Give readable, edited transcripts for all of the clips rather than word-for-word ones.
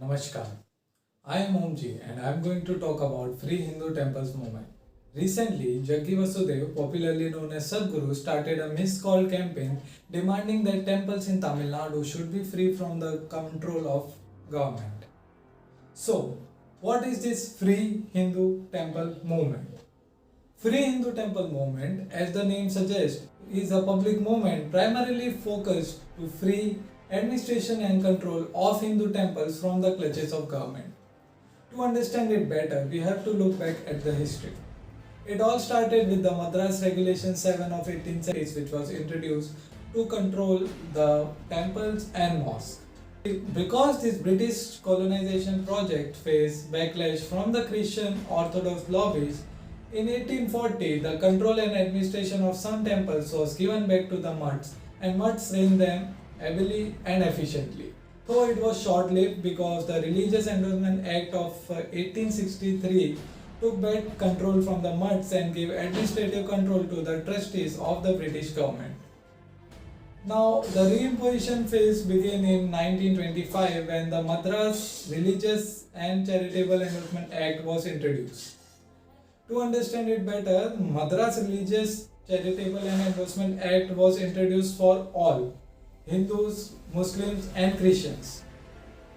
Namaskar. I am Omji and I am going to talk about Free Hindu Temples movement. Recently, Jaggi Vasudev, popularly known as Sadhguru, started a miscalled campaign demanding that temples in Tamil Nadu should be free from the control of government. So, what is this Free Hindu Temple movement? Free Hindu Temple movement, as the name suggests, is a public movement primarily focused to free administration and control of Hindu temples from the clutches of government. To understand it better, we have to look back at the history. It all started with the Madras Regulation 7 of 1870s, which was introduced to control the temples and mosques. Because this British colonization project faced backlash from the Christian Orthodox lobbies, in 1840 the control and administration of some temples was given back to the Mutts, and Mutts ran them ably and efficiently. Though it was short-lived because the Religious Endorsement Act of 1863 took back control from the Mutts and gave administrative control to the trustees of the British government. Now, the reimposition phase began in 1925 when the Madras Religious and Charitable Endorsement Act was introduced. To understand it better, Madras Religious Charitable and Endorsement Act was introduced for all Hindus, Muslims and Christians.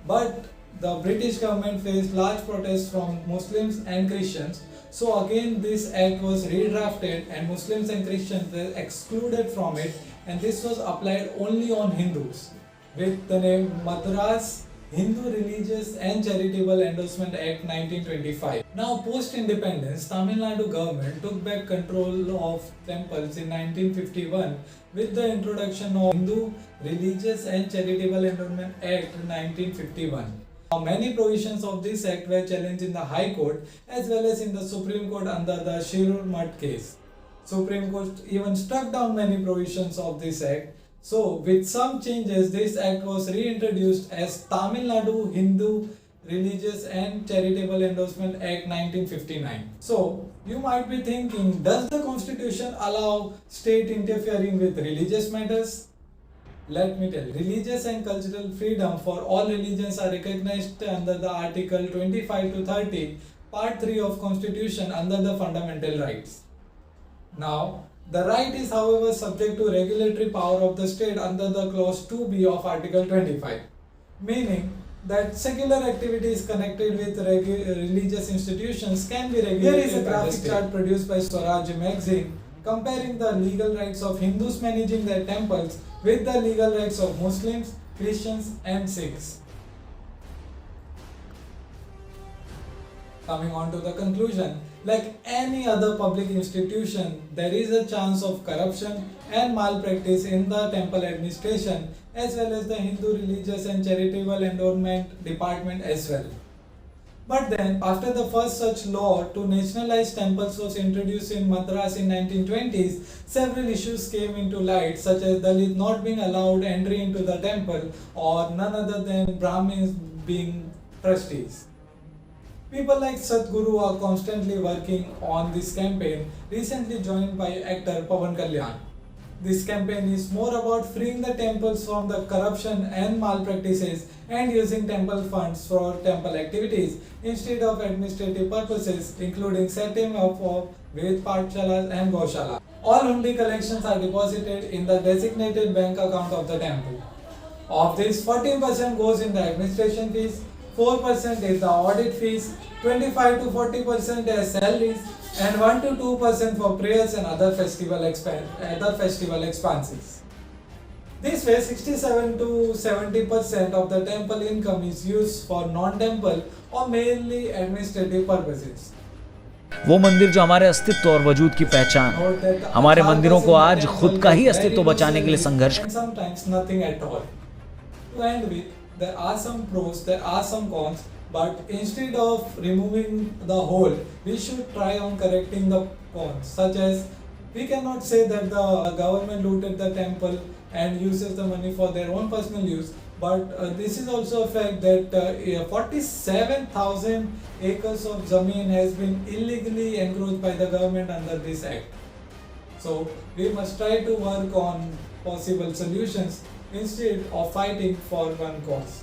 But the British government faced large protests from Muslims and Christians. So again this act was redrafted and Muslims and Christians were excluded from it, and this was applied only on Hindus with the name Madras Hindu Religious and Charitable Endorsement Act 1925. Now post-independence, Tamil Nadu government took back control of temples in 1951 with the introduction of Hindu Religious and Charitable Endorsement Act 1951. Now, many provisions of this act were challenged in the High Court as well as in the Supreme Court under the Shirur Mutt case. Supreme Court even struck down many provisions of this act. So, with some changes, this act was reintroduced as Tamil Nadu Hindu Religious and Charitable Endorsement Act 1959. So, you might be thinking, does the constitution allow state interfering with religious matters? Let me tell you, religious and cultural freedom for all religions are recognized under the Article 25 to 30, Part 3 of Constitution under the Fundamental Rights. Now, the right is however subject to regulatory power of the state under the Clause 2b of Article 25, meaning that secular activities connected with religious institutions can be regulated. Here is a graphic chart produced by Swaraj magazine comparing the legal rights of Hindus managing their temples with the legal rights of Muslims, Christians and Sikhs. Coming on to the conclusion, like any other public institution, there is a chance of corruption and malpractice in the temple administration as well as the Hindu Religious and Charitable Endowment Department as well. But then, after the first such law to nationalize temples was introduced in Madras in 1920s, several issues came into light, such as Dalit not being allowed entry into the temple or none other than Brahmins being trustees. People like Sadhguru are constantly working on this campaign, recently joined by actor Pawan Kalyan. This campaign is more about freeing the temples from the corruption and malpractices and using temple funds for temple activities instead of administrative purposes, including setting up of Ved Pathshalas and Goshalas. All hundi collections are deposited in the designated bank account of the temple. Of this, 14% goes in the administration fees, 4% is the audit fees, 25 to 40% as salaries, and 1 to 2% for prayers and other festival expenses. This way, 67 to 70% of the temple income is used for non-temple or mainly administrative purposes. वो मंदिर जो हमारे अस्तित्व और वजूद की पहचान, हमारे मंदिरों को आज खुद का ही अस्तित्व बचाने के लिए संघर्ष। Sometimes nothing at all. To end with, there are some pros, there are some cons, but instead of removing the whole, we should try on correcting the cons, such as we cannot say that the government looted the temple and uses the money for their own personal use, but this is also a fact that 47,000 acres of Zameen has been illegally encroached by the government under this act. So we must try to work on possible solutions instead of fighting for one cause.